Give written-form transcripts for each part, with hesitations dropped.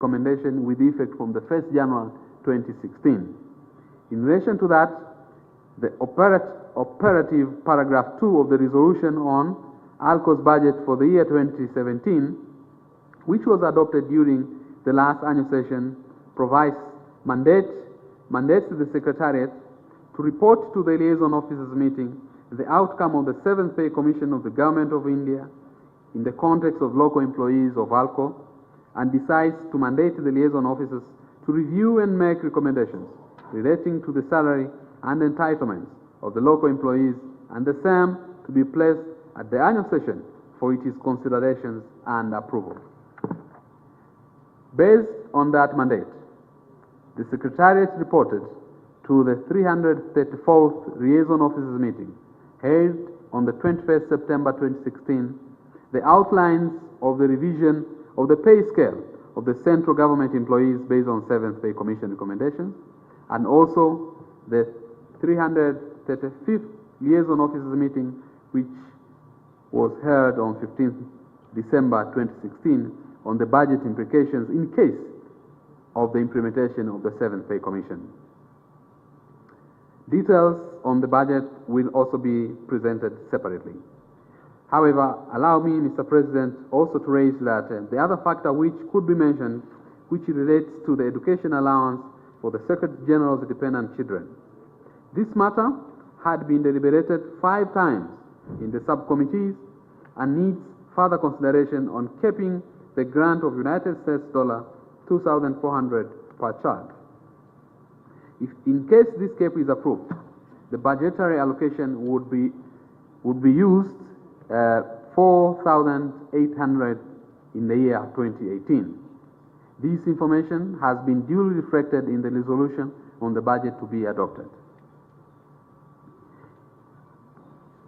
recommendation with effect from the 1st January 2016. In relation to that, the operative paragraph 2 of the resolution on ALCO's budget for the year 2017, which was adopted during the last annual session, provides mandates to the Secretariat to report to the liaison officers meeting the outcome of the 7th Pay Commission of the Government of India in the context of local employees of ALCO, and decides to mandate the liaison officers to review and make recommendations relating to the salary and entitlements of the local employees, and the same to be placed at the annual session for its considerations and approval. Based on that mandate, the Secretariat reported to the 334th Liaison Officers meeting held on the 21st September 2016 the outlines of the revision of the pay scale of the central government employees based on 7th Pay Commission recommendations, and also the 335th Liaison Officers meeting, which was held on 15th December 2016 on the budget implications in case of the implementation of the 7th Pay Commission. Details on the budget will also be presented separately. However, allow me, Mr. President, also to raise that the other factor which could be mentioned, which relates to the education allowance for the Secretary General's dependent children. This matter had been deliberated 5 times in the subcommittees and needs further consideration on keeping the grant of United States $2,400 per child. If in case this cap is approved, the budgetary allocation would be used 4,800 in the year 2018. This information has been duly reflected in the resolution on the budget to be adopted.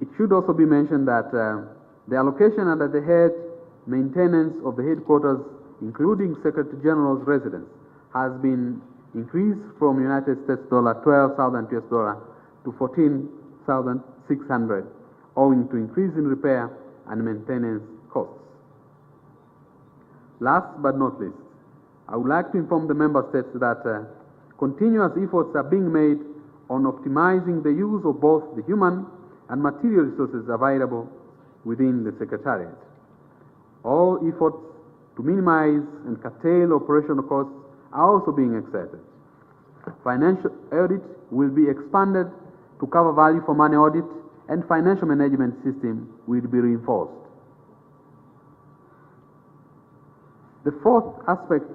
It should also be mentioned that the allocation under the head maintenance of the headquarters, including Secretary General's residence, has been increased from United States $12,000 to $14,600, owing to increase in repair and maintenance costs. Last but not least, I would like to inform the Member States that continuous efforts are being made on optimizing the use of both the human and material resources available within the Secretariat. All efforts to minimize and curtail operational costs are also being exerted. Financial audit will be expanded to cover value for money audit, and financial management system will be reinforced. The 4th aspect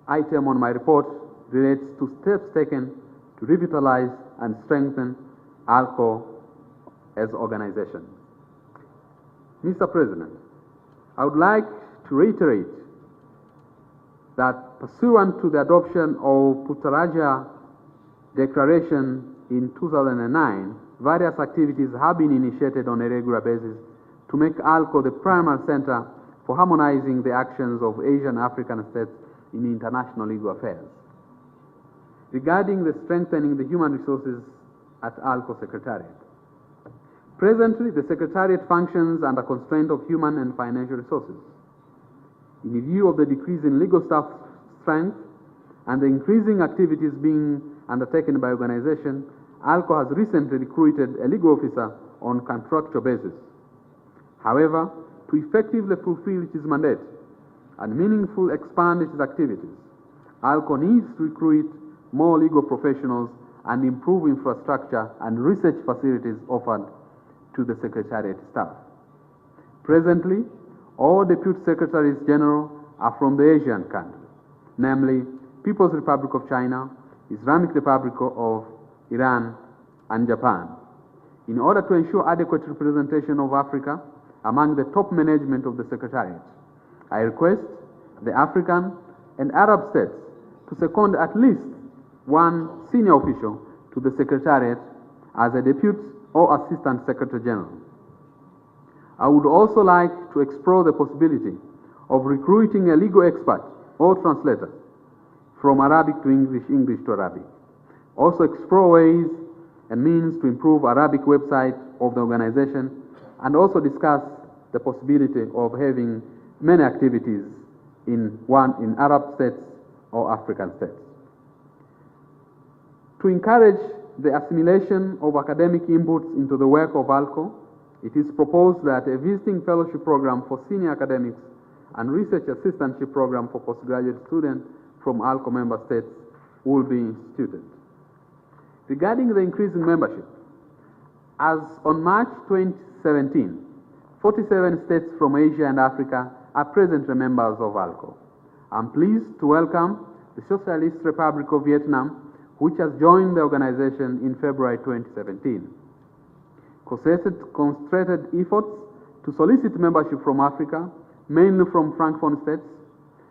item on my report relates to steps taken to revitalize and strengthen ALCO as organization. Mr. President, I would like to reiterate that pursuant to the adoption of Putrajaya Declaration in 2009, various activities have been initiated on a regular basis to make ALCO the primary center for harmonizing the actions of Asian African states in international legal affairs. Regarding the strengthening the human resources at ALCO Secretariat, presently the Secretariat functions under constraint of human and financial resources. In view of the decrease in legal staff strength and the increasing activities being undertaken by organization, ALCO has recently recruited a legal officer on contractual basis. However, to effectively fulfill its mandate and meaningfully expand its activities, ALCO needs to recruit more legal professionals and improve infrastructure and research facilities offered to the Secretariat staff. Presently, all Deputy Secretaries General are from the Asian countries, namely People's Republic of China, Islamic Republic of Iran, and Japan. In order to ensure adequate representation of Africa among the top management of the Secretariat, I request the African and Arab states to second at least one senior official to the Secretariat as a Deputy or Assistant Secretary General. I would also like to explore the possibility of recruiting a legal expert or translator from Arabic to English, English to Arabic. Also explore ways and means to improve Arabic website of the organization, and also discuss the possibility of having many activities in Arab states or African states. To encourage the assimilation of academic inputs into the work of ALCO, it is proposed that a visiting fellowship program for senior academics and research assistantship program for postgraduate students from ALCO member states will be instituted. Regarding the increase in membership, as on March 2017, 47 states from Asia and Africa are presently members of ALCO. I'm pleased to welcome the Socialist Republic of Vietnam, which has joined the organization in February 2017. Concentrated efforts to solicit membership from Africa, mainly from Francophone states,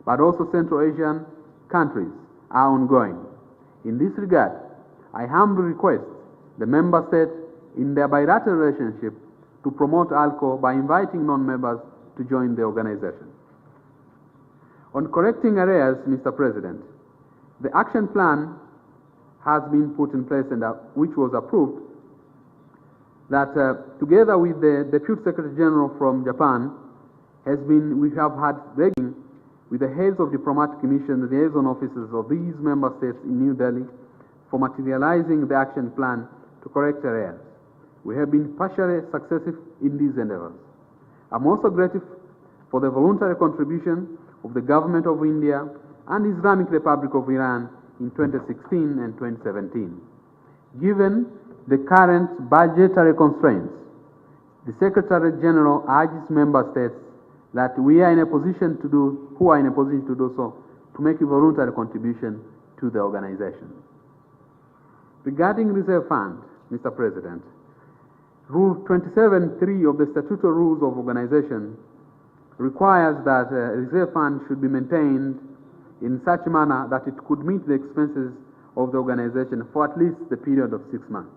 but also Central Asian countries, are ongoing. In this regard, I humbly request the member states in their bilateral relationship to promote ALCO by inviting non-members to join the organization. On correcting errors, Mr. President, the action plan has been put in place and which was approved that together with the Deputy Secretary General from Japan we have had begging with the heads of diplomatic missions and liaison officers of these member states in New Delhi for materializing the action plan to correct errors. We have been partially successful in these endeavors. I'm also grateful for the voluntary contribution of the Government of India and Islamic Republic of Iran in 2016 and 2017. Given the current budgetary constraints, the Secretary General urges member states that who are in a position to do so, to make a voluntary contribution to the organization. Regarding reserve fund, Mr. President, Rule 27.3 of the Statutory Rules of Organization requires that a reserve fund should be maintained in such a manner that it could meet the expenses of the organization for at least the period of 6 months.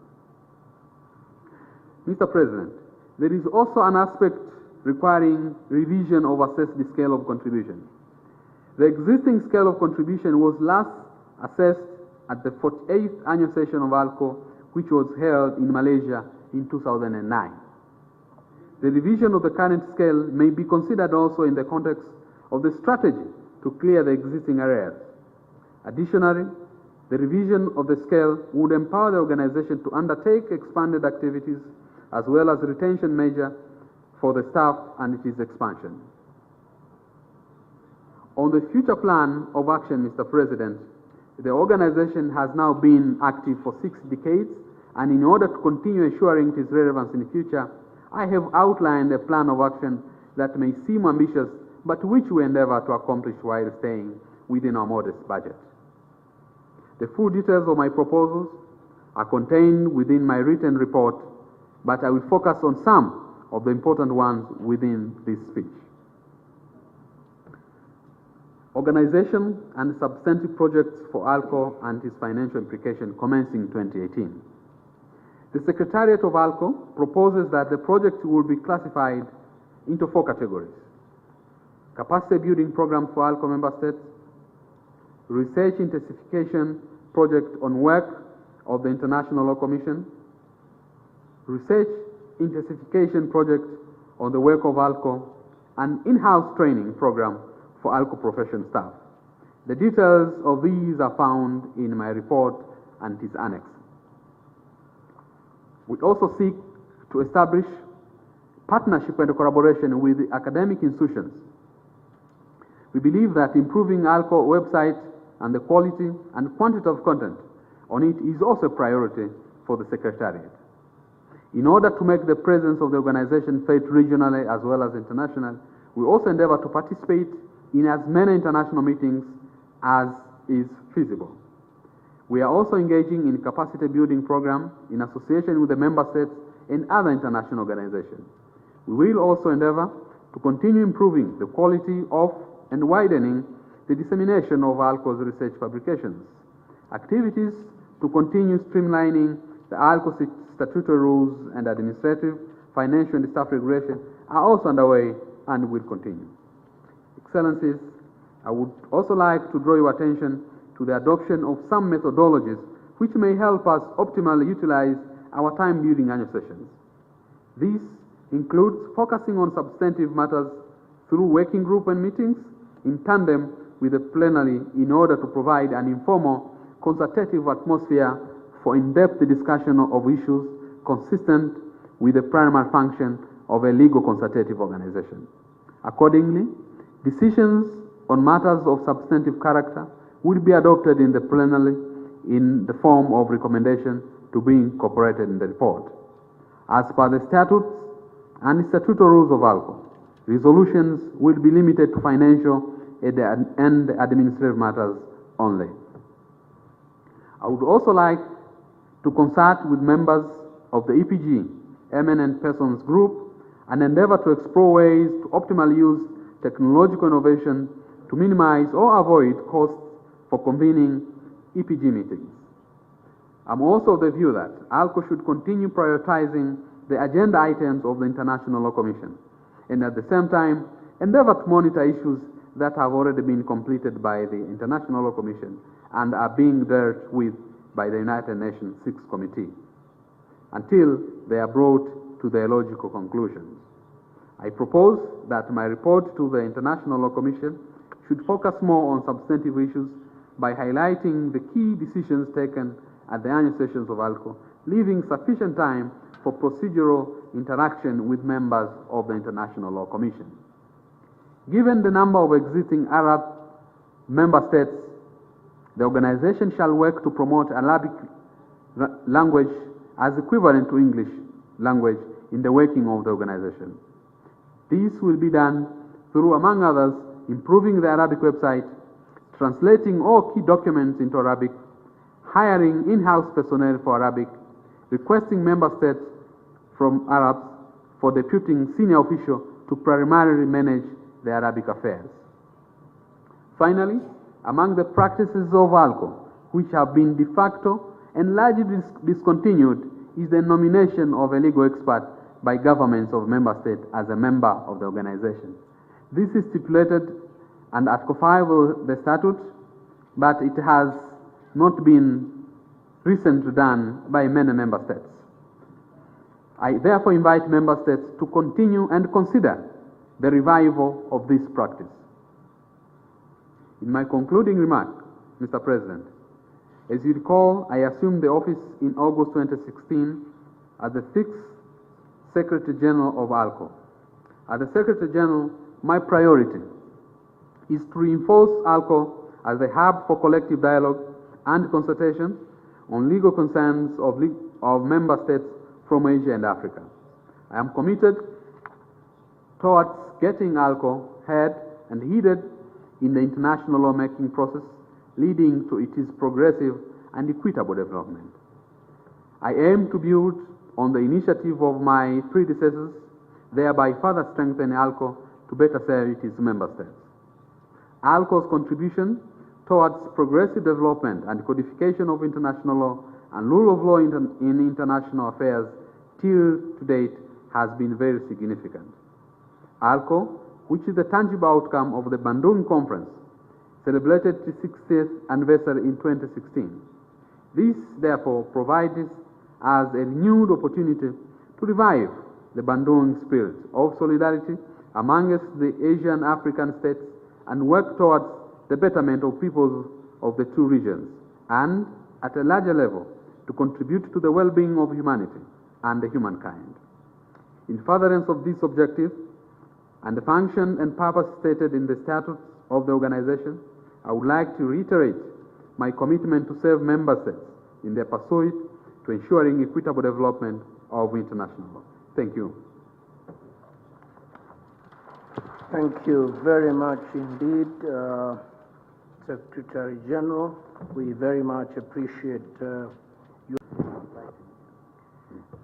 Mr. President, there is also an aspect requiring revision of assessed scale of contribution. The existing scale of contribution was last assessed at the 48th annual session of ALCO, which was held in Malaysia in 2009. The revision of the current scale may be considered also in the context of the strategy to clear the existing arrears. Additionally, the revision of the scale would empower the organization to undertake expanded activities as well as retention measure for the staff and its expansion. On the future plan of action, Mr. President, the organization has now been active for 6 decades, and in order to continue ensuring its relevance in the future, I have outlined a plan of action that may seem ambitious, but which we endeavor to accomplish while staying within our modest budget. The full details of my proposals are contained within my written report, but I will focus on some of the important ones within this speech. Organization and substantive projects for ALCO and its financial implication commencing 2018. The Secretariat of ALCO proposes that the project will be classified into 4 categories: capacity building program for ALCO member states, research intensification project on work of the International Law Commission, research intensification project on the work of ALCO, and in-house training program for ALCO profession staff. The details of these are found in my report and its annex. We also seek to establish partnership and collaboration with the academic institutions. We believe that improving ALCO website and the quality and quantity of content on it is also a priority for the Secretariat. In order to make the presence of the organization felt regionally as well as international, we also endeavor to participate in as many international meetings as is feasible. We are also engaging in capacity building program in association with the member states and other international organizations. We will also endeavor to continue improving the quality of and widening the dissemination of ALCO's research publications. Activities to continue streamlining the ALCO statutory rules and administrative, financial, and staff regulation are also underway and will continue. Excellencies, I would also like to draw your attention to the adoption of some methodologies which may help us optimally utilize our time during annual sessions. This includes focusing on substantive matters through working group and meetings in tandem with the plenary in order to provide an informal, consultative atmosphere for in-depth discussion of issues consistent with the primary function of a legal consultative organization. Accordingly, decisions on matters of substantive character will be adopted in the plenary in the form of recommendation to be incorporated in the report. As per the statutes and statutory rules of ALCO, resolutions will be limited to financial and administrative matters only. I would also like to consult with members of the EPG, Eminent Persons Group, and endeavor to explore ways to optimally use technological innovation to minimize or avoid costs for convening EPG meetings. I'm also of the view that ALCO should continue prioritizing the agenda items of the International Law Commission, and at the same time endeavor to monitor issues that have already been completed by the International Law Commission and are being dealt with by the United Nations Sixth Committee until they are brought to their logical conclusions. I propose that my report to the International Law Commission should focus more on substantive issues by highlighting the key decisions taken at the annual sessions of ALCO, leaving sufficient time for procedural interaction with members of the International Law Commission. Given the number of existing Arab member states, the organization shall work to promote Arabic language as equivalent to English language in the working of the organization. This will be done through, among others, improving the Arabic website, translating all key documents into Arabic, hiring in-house personnel for Arabic, requesting member states from Arabs for deputing senior official to primarily manage the Arabic affairs. Finally, among the practices of ALCO, which have been de facto and largely discontinued, is the nomination of a legal expert by governments of member states as a member of the organization. This is stipulated and Article 5 of the statute, but it has not been recently done by many member states. I therefore invite member states to continue and consider the revival of this practice. In my concluding remark, Mr. President, as you recall, I assumed the office in August 2016 as the 6th Secretary General of ALCO. As the Secretary General, my priority is to reinforce ALCO as a hub for collective dialogue and consultation on legal concerns of member states from Asia and Africa. I am committed towards getting ALCO heard and heeded in the international lawmaking process, leading to its progressive and equitable development. I aim to build on the initiative of my predecessors, thereby further strengthen ALCO to better serve its member states. ALCO's contribution towards progressive development and codification of international law and rule of law in international affairs till to date has been very significant. ALCO, which is the tangible outcome of the Bandung Conference, celebrated its 60th anniversary in 2016. This, therefore, provides us a renewed opportunity to revive the Bandung spirit of solidarity amongst the Asian African states and work towards the betterment of peoples of the two regions, and at a larger level to contribute to the well-being of humanity and the humankind. In furtherance of this objective and the function and purpose stated in the statutes of the organization, I would like to reiterate my commitment to serve member states in their pursuit to ensuring equitable development of international law. Thank you. Thank you very much indeed, Secretary General. We very much appreciate you.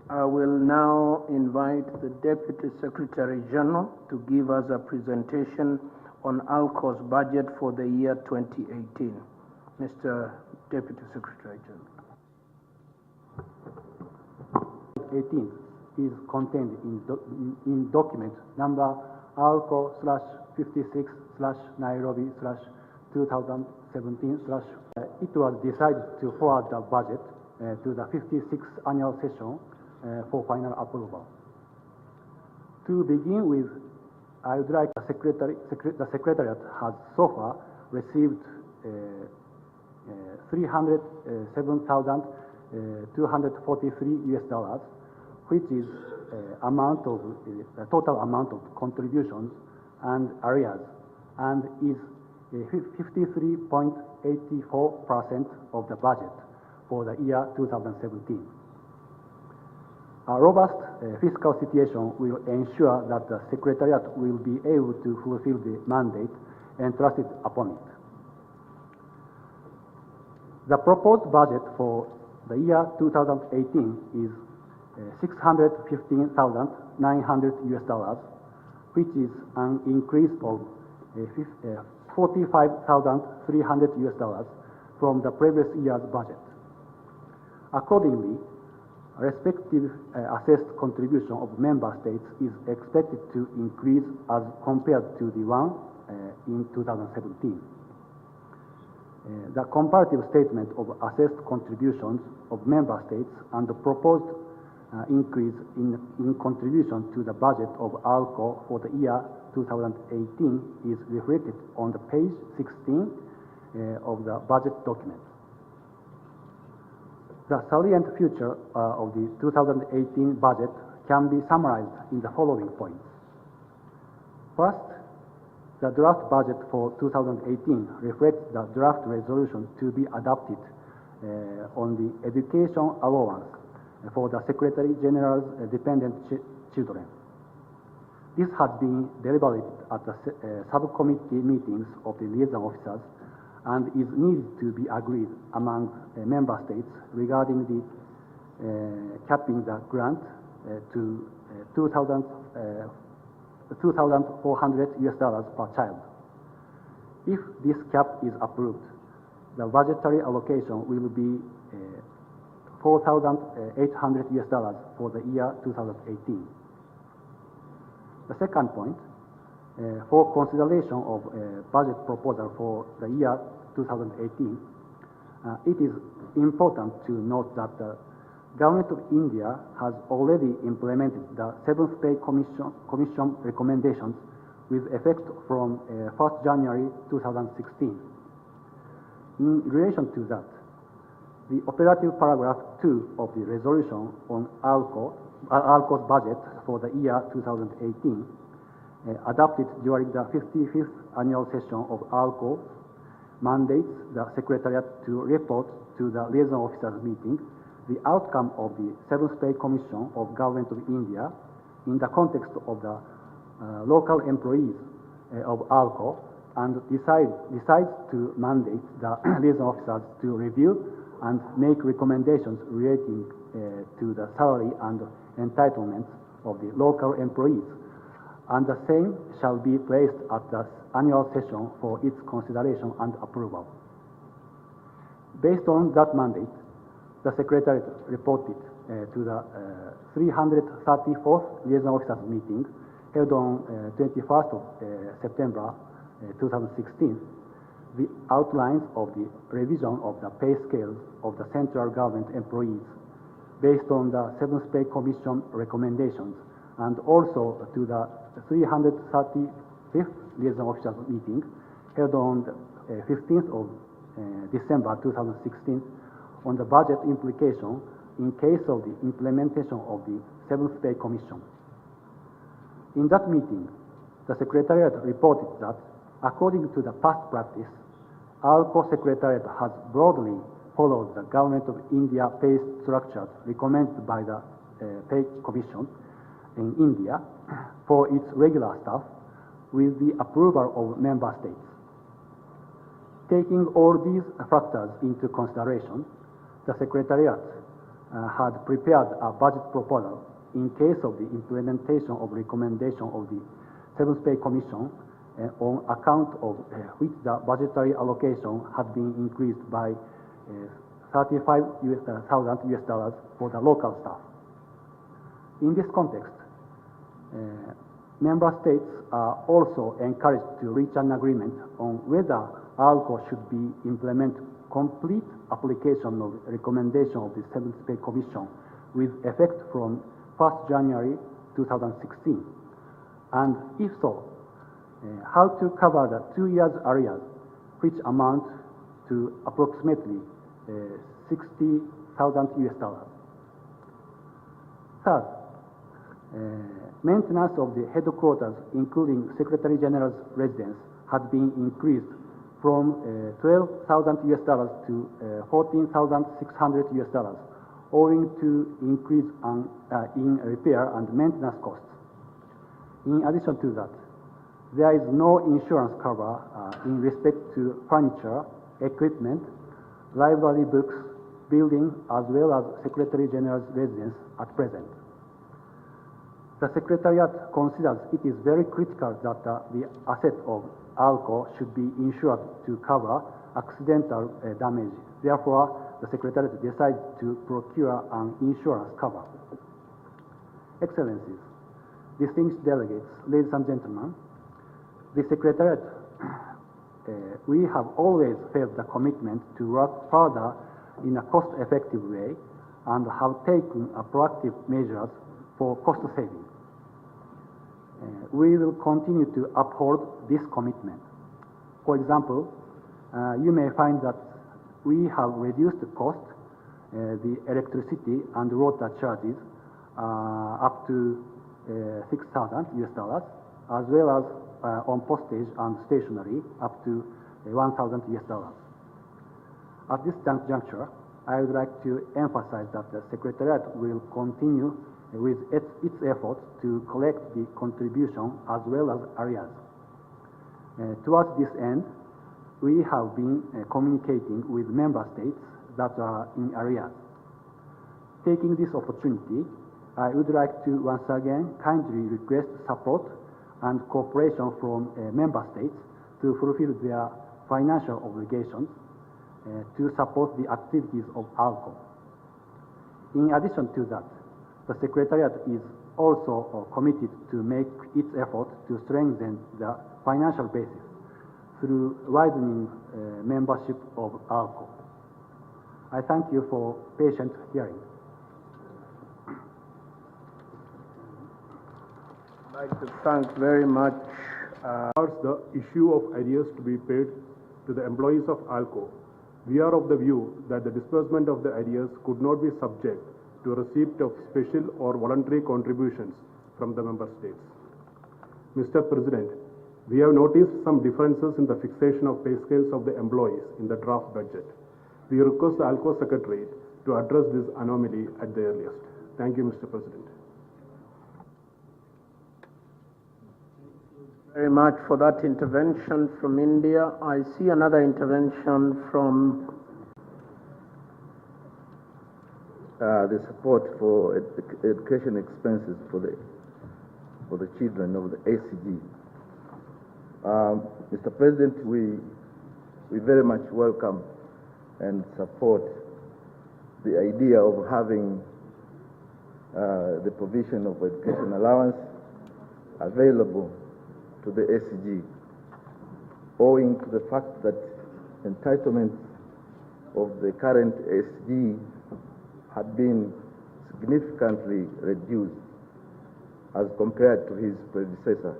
I will now invite the Deputy Secretary General to give us a presentation on ALCO's budget for the year 2018. Mr. Deputy Secretary General. 18 is contained in document number ALCO/56/Nairobi/2017/. It was decided to forward the budget to the 56th annual session for final approval. To begin with, I would like the Secretariat has so far received $307,243, which is total amount of contributions and arrears, and is 53.84% of the budget for the year 2017. A robust fiscal situation will ensure that the Secretariat will be able to fulfill the mandate entrusted upon it. The proposed budget for the year 2018 is $615,900, which is an increase of $45,300 from the previous year's budget. Accordingly, respective assessed contribution of member states is expected to increase as compared to the one in 2017. The comparative statement of assessed contributions of member states and the proposed increase in contribution to the budget of ALCO for the year 2018 is reflected on the page 16 of the budget document. The salient feature of the 2018 budget can be summarized in the following points. First, the draft budget for 2018 reflects the draft resolution to be adopted on the education allowance for the Secretary General's dependent children. This has been deliberated at the subcommittee meetings of the liaison officers and is needed to be agreed among member states regarding the capping the grant to $2,400 per child. If this cap is approved, the budgetary allocation will be $4,800 for the year 2018. The second point, for consideration of budget proposal for the year 2018, it is important to note that the Government of India has already implemented the 7th Pay Commission recommendations with effect from 1st January 2016. In relation to that, the operative paragraph 2 of the resolution on ALCO's budget for the year 2018, adopted during the 55th annual session of ALCO, mandates the Secretariat to report to the liaison officers meeting the outcome of the 7th Pay Commission of Government of India in the context of the local employees of ALCO, and decides to mandate the liaison officers to review and make recommendations relating to the salary and entitlements of the local employees, and the same shall be placed at the annual session for its consideration and approval. Based on that mandate, the Secretariat reported to the 334th liaison officers meeting held on 21st of September 2016, the outlines of the revision of the pay scales of the central government employees based on the 7th Pay Commission recommendations, and also to the 335th liaison officers meeting held on the 15th of December 2016 on the budget implication in case of the implementation of the 7th Pay Commission. In that meeting, the Secretariat reported that, according to the past practice, ALCO Secretariat has broadly followed the Government of India pay structures recommended by the Pay Commission in India for its regular staff, with the approval of member states. Taking all these factors into consideration, the Secretariat had prepared a budget proposal in case of the implementation of recommendation of the 7th Pay Commission, on account of which the budgetary allocation had been increased by $35,000 for the local staff. In this context, member states are also encouraged to reach an agreement on whether ALCO should be implement complete application of recommendation of the 7th Pay Commission with effect from 1st January 2016, and if so, how to cover the 2 years arrears which amount to approximately $60,000 US. Third, maintenance of the headquarters, including Secretary General's residence, had been increased from $12,000 US to $14,600 US, owing to increase in repair and maintenance costs. In addition to that, there is no insurance cover in respect to furniture, equipment, library books, building, as well as Secretary General's residence at present. The Secretariat considers it is very critical that the asset of ALCO should be insured to cover accidental damage. Therefore, the Secretariat decided to procure an insurance cover. Excellencies, distinguished delegates, ladies and gentlemen, the Secretariat, we have always felt the commitment to work further in a cost-effective way and have taken proactive measures for cost saving. We will continue to uphold this commitment. For example, you may find that we have reduced the cost, the electricity and water charges up to $6,000 US, as well as on postage and stationery up to $1,000 US. At this juncture, I would like to emphasize that the Secretariat will continue with its efforts to collect the contribution as well as arrears. Towards this end, we have been communicating with member states that are in arrears. Taking this opportunity, I would like to once again kindly request support and cooperation from member states to fulfill their financial obligations to support the activities of ALCO. In addition to that, the Secretariat is also committed to make its effort to strengthen the financial basis through widening membership of ALCO. I thank you for patient hearing. I'd like to thank very much. The issue of arrears to be paid to the employees of ALCO. We are of the view that the disbursement of the arrears could not be subject to receipt of special or voluntary contributions from the member states. Mr. President, we have noticed some differences in the fixation of pay scales of the employees in the draft budget. We request the ALCO Secretariat to address this anomaly at the earliest. Thank you, Mr. President. Very much for that intervention from India. I see another intervention from the support for education expenses for the children of the ACG. Mr. President, we very much welcome and support the idea of having the provision of education allowance available to the ACG, owing to the fact that entitlements of the current ACG had been significantly reduced as compared to his predecessor,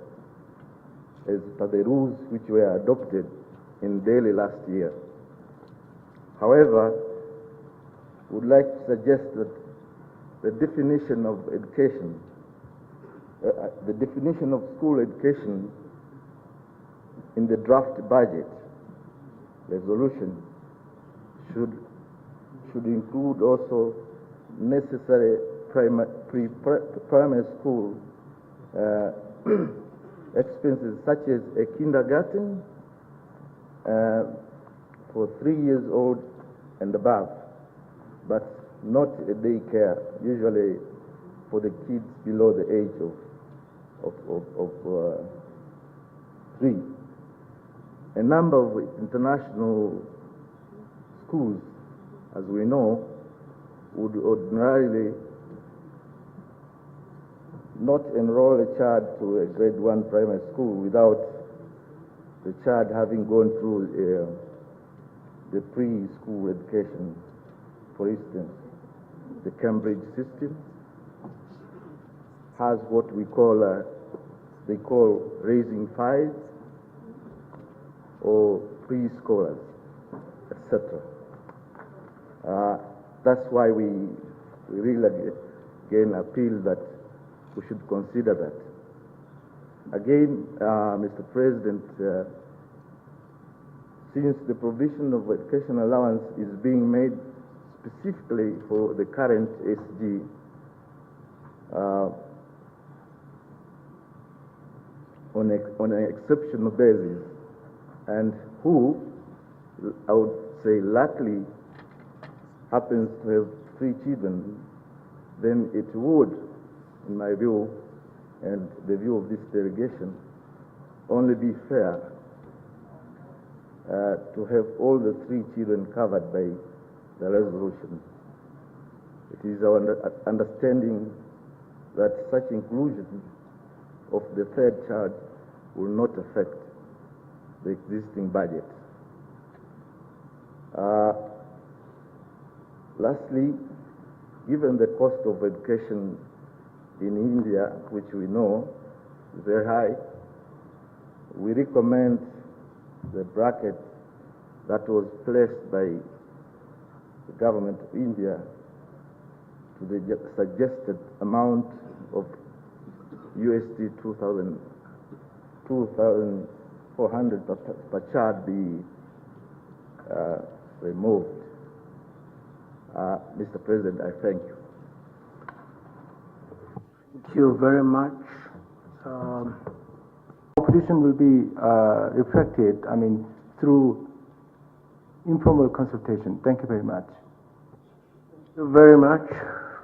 as per the rules which were adopted in Delhi last year. However, would like to suggest that the definition of education, the definition of school education in the draft budget resolution should include also necessary primary school expenses such as a kindergarten for 3 years old and above, but not a daycare, usually for the kids below the age of 3. A number of international schools, as we know, would ordinarily not enroll a child to a grade 1 primary school without the child having gone through the preschool education. For instance, the Cambridge system has what we call, they call Raising 5 or free scholars, etc. That's why we really again appeal that we should consider that. Again, Mr. President, since the provision of education allowance is being made specifically for the current SG, on an exceptional basis, and who, I would say, luckily happens to have 3 children, then it would, in my view, and the view of this delegation, only be fair to have all the 3 children covered by the resolution. It is our understanding that such inclusion of the 3rd child will not affect the existing budget. Lastly, given the cost of education in India, which we know is very high, we recommend the bracket that was placed by the government of India to the suggested amount of USD 2,400 per child be removed. Mr. President, I thank you. Thank you very much. Opposition will be reflected, through informal consultation. Thank you very much. Thank you very much.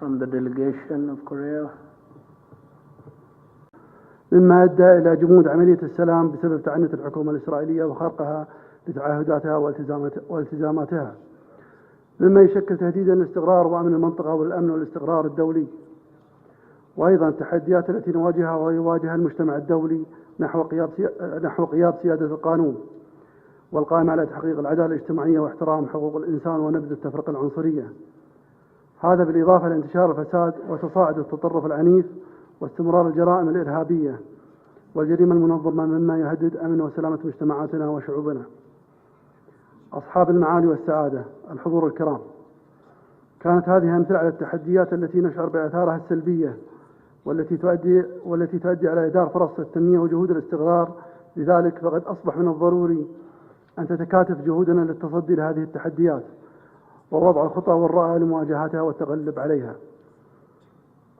From the delegation of Korea. مما أدى إلى جمود عملية السلام بسبب تعنت الحكومة الإسرائيلية وخرقها لتعهداتها والتزاماتها، مما يشكل تهديدا للاستقرار وأمن المنطقة والأمن والاستقرار الدولي، وأيضا التحديات التي نواجهها ويواجهها المجتمع الدولي نحو قياد سيادة القانون والقائمة على تحقيق العدالة الاجتماعية واحترام حقوق الإنسان ونبذ التفرقة العنصرية. هذا بالإضافة لانتشار الفساد وتصاعد التطرف العنيف واستمرار الجرائم الإرهابية والجريمة المنظمة، مما يهدد أمن وسلامة مجتمعاتنا وشعوبنا. أصحاب المعالي والسعادة، الحضور الكرام، كانت هذه أمثلة على التحديات التي نشعر بآثارها السلبية والتي تؤدي على إهدار فرص التنمية وجهود الاستقرار. لذلك فقد أصبح من الضروري أن تتكاتف جهودنا للتصدي لهذه التحديات ووضع الخطى والرؤى لمواجهتها والتغلب عليها.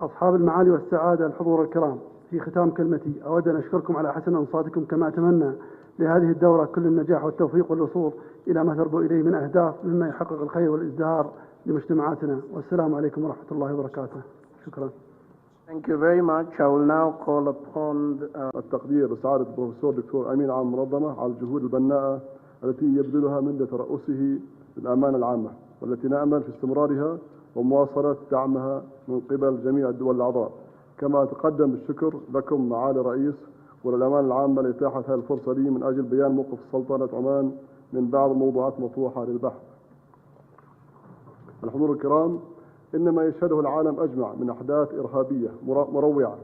أصحاب المعالي والسعادة، الحضور الكرام، في ختام كلمتي أود أن أشكركم على حسن أنصاتكم، كما أتمنى لهذه الدورة كل النجاح والتوفيق والوصول إلى ما تربو إليه من أهداف مما يحقق الخير والازدهار لمجتمعاتنا. والسلام عليكم ورحمة الله وبركاته. شكرا. Thank you very much. I will now call upon التقدير لسعادة البروفيسور دكتور أمين عام المنظمة على الجهود البناءة التي يبذلها منذ ترأسه للأمانة العامة، والتي نأمل في استمرارها ومواصلة دعمها من قبل جميع الدول الأعضاء. كما أتقدم بالشكر لكم معالي الرئيس وللأمانة العامة لإتاحة هذه الفرصة لي من أجل بيان موقف سلطنة عمان من بعض الموضوعات المطروحة للبحث. الحضور الكرام، إن ما يشهده العالم أجمع من أحداث إرهابية مروعة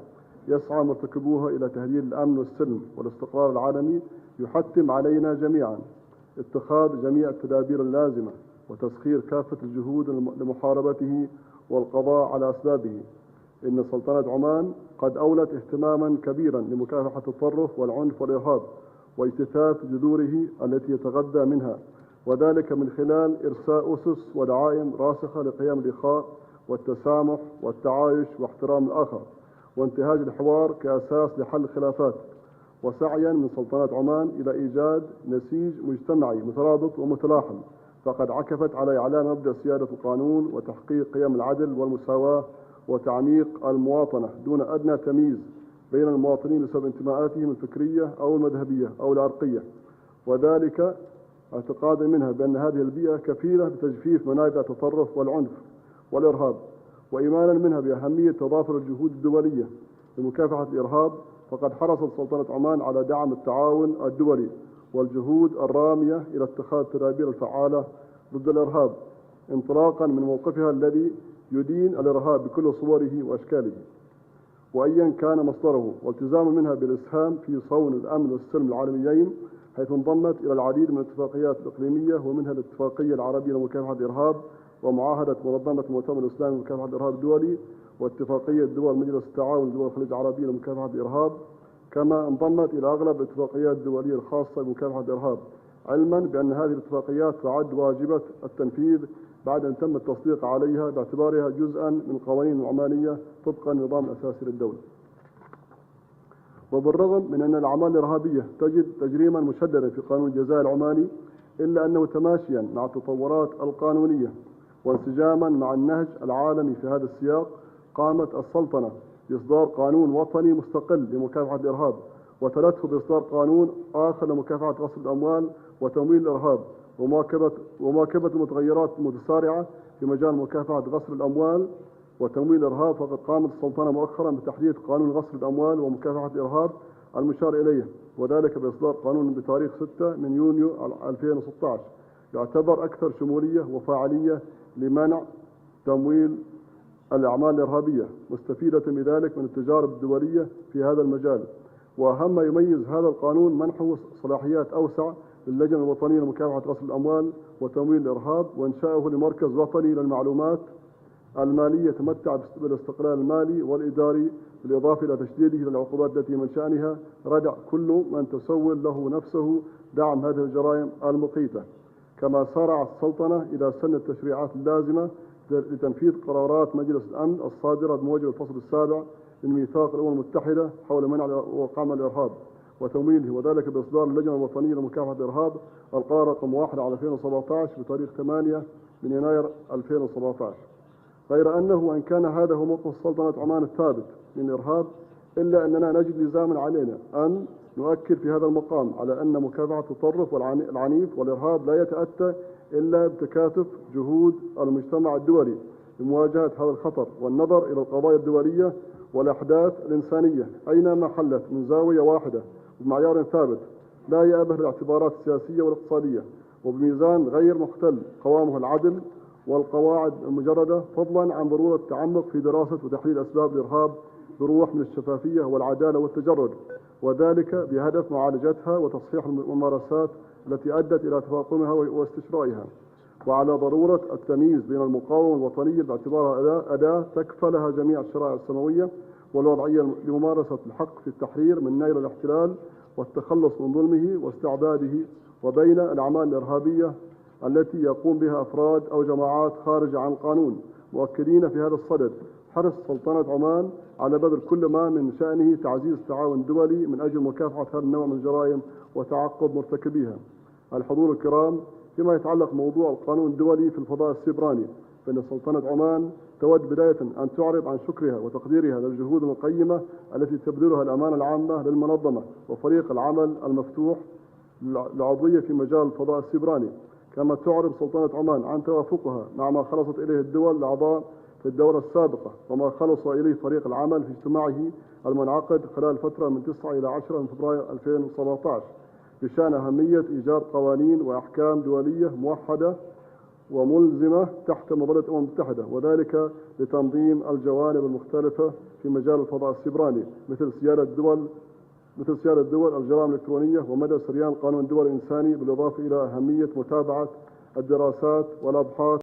يسعى مرتكبوها إلى تهديد الأمن والسلم والاستقرار العالمي يحتم علينا جميعا اتخاذ جميع التدابير اللازمة وتسخير كافة الجهود لمحاربته والقضاء على أسبابه. إن سلطنة عمان قد أولت اهتماما كبيرا لمكافحة التطرف والعنف والإرهاب واجتثاث جذوره التي يتغذى منها، وذلك من خلال إرساء أسس ودعائم راسخة لقيام الإخاء والتسامح والتعايش واحترام الآخر وانتهاج الحوار كأساس لحل الخلافات، وسعيا من سلطنة عمان إلى إيجاد نسيج مجتمعي مترابط ومتلاحم، فقد عكفت على إعلان مبدأ سيادة القانون وتحقيق قيم العدل والمساواة وتعميق المواطنة دون أدنى تمييز بين المواطنين بسبب انتماءاتهم الفكرية أو المذهبية أو العرقية، وذلك اعتقادا منها بأن هذه البيئة كفيلة بتجفيف منابع التطرف والعنف والإرهاب، وإيمانا منها بأهمية تضافر الجهود الدولية لمكافحة الإرهاب. فقد حرصت سلطنة عمان على دعم التعاون الدولي والجهود الرامية إلى اتخاذ التدابير الفعالة ضد الإرهاب، انطلاقا من موقفها الذي يدين الإرهاب بكل صوره وأشكاله وأيا كان مصدره، والتزام منها بالإسهام في صون الأمن والسلم العالميين حيث انضمت إلى العديد من الاتفاقيات الإقليمية ومنها الاتفاقية العربية لمكافحة الإرهاب ومعاهدة منظمة المؤتمر الإسلامي لمكافحة الإرهاب الدولي واتفاقية دول مجلس التعاون لدول الخليج العربية لمكافحة الإرهاب، كما انضمت إلى أغلب الاتفاقيات الدولية الخاصة بمكافحة الإرهاب، علما بأن هذه الاتفاقيات تعد واجبة التنفيذ بعد أن تم التصديق عليها باعتبارها جزءا من القوانين العمانية طبقا للنظام الأساسي للدولة. وبالرغم من أن الأعمال الإرهابية تجد تجريما مشددا في قانون الجزاء العماني، إلا أنه تماشيا مع التطورات القانونية وانسجاما مع النهج العالمي في هذا السياق، قامت السلطنة بإصدار قانون وطني مستقل لمكافحة الإرهاب، وتلته بإصدار قانون آخر لمكافحة غسل الأموال وتمويل الإرهاب ومواكبة المتغيرات المتسارعة في مجال مكافحة غسل الأموال وتمويل الإرهاب. فقد قامت السلطنة مؤخرا بتحديث قانون غسل الأموال ومكافحة الإرهاب المشار إليه، وذلك بإصدار قانون بتاريخ 6 من يونيو 2016 يعتبر أكثر شمولية وفاعلية لمنع تمويل الأعمال الإرهابية، مستفيدة بذلك من التجارب الدولية في هذا المجال. وأهم ما يميز هذا القانون منحه صلاحيات أوسع للجنة الوطنية لمكافحة غسل الأموال وتمويل الإرهاب، وإنشاؤه لمركز وطني للمعلومات المالية يتمتع بالاستقلال المالي والإداري، بالإضافة إلى تشديده للعقوبات التي من شأنها ردع كل من تسول له نفسه دعم هذه الجرائم المقيتة. كما سارعت السلطنة إلى سن التشريعات اللازمة لتنفيذ قرارات مجلس الأمن الصادرة بموجب الفصل السابع من ميثاق الأمم المتحدة حول منع وقمع الإرهاب وتمويله، وذلك بإصدار اللجنة الوطنية لمكافحة الإرهاب القرار رقم 1/2017 بتاريخ 8 من يناير 2017. غير أنه وإن كان هذا هو موقف سلطنة عمان الثابت من الإرهاب، إلا أننا نجد لزاما علينا أن نؤكد في هذا المقام على أن مكافحة التطرف العنيف والإرهاب لا يتأتى إلا بتكاتف جهود المجتمع الدولي لمواجهة هذا الخطر والنظر إلى القضايا الدولية والأحداث الإنسانية أينما حلت من زاوية واحدة وبمعيار ثابت لا يأبه الاعتبارات السياسية والاقتصادية، وبميزان غير مختل قوامه العدل والقواعد المجردة، فضلا عن ضرورة التعمق في دراسة وتحليل أسباب الإرهاب بروح من الشفافية والعدالة والتجرد، وذلك بهدف معالجتها وتصحيح الممارسات التي أدت إلى تفاقمها واستشرائها، وعلى ضرورة التمييز بين المقاومة الوطنية باعتبارها أداة تكفى لها جميع الشرائع السماوية والوضعية لممارسة الحق في التحرير من نيل الاحتلال والتخلص من ظلمه واستعباده، وبين الأعمال الإرهابية التي يقوم بها أفراد أو جماعات خارجة عن القانون، مؤكدين في هذا الصدد حرص سلطنة عمان على بذل كل ما من شأنه تعزيز التعاون الدولي من أجل مكافحة هذا النوع من الجرائم وتعقب مرتكبيها. الحضور الكرام، فيما يتعلق موضوع القانون الدولي في الفضاء السيبراني، فإن سلطنة عمان تود بداية أن تعرب عن شكرها وتقديرها للجهود القيمة التي تبذلها الأمانة العامة للمنظمة وفريق العمل المفتوح للعضوية في مجال الفضاء السيبراني. كما تعرب سلطنة عمان عن توافقها مع ما خلصت إليه الدول الأعضاء في الدورة السابقة وما خلص إليه فريق العمل في اجتماعه المنعقد خلال فترة من 9 إلى 10 من فبراير 2017 بشأن أهمية إيجاد قوانين وأحكام دولية موحدة وملزمة تحت مظلة الأمم المتحدة، وذلك لتنظيم الجوانب المختلفة في مجال الفضاء السيبراني مثل سيادة الدول الجرائم الإلكترونية ومدى سريان قانون الدول الإنساني، بالإضافة إلى أهمية متابعة الدراسات والأبحاث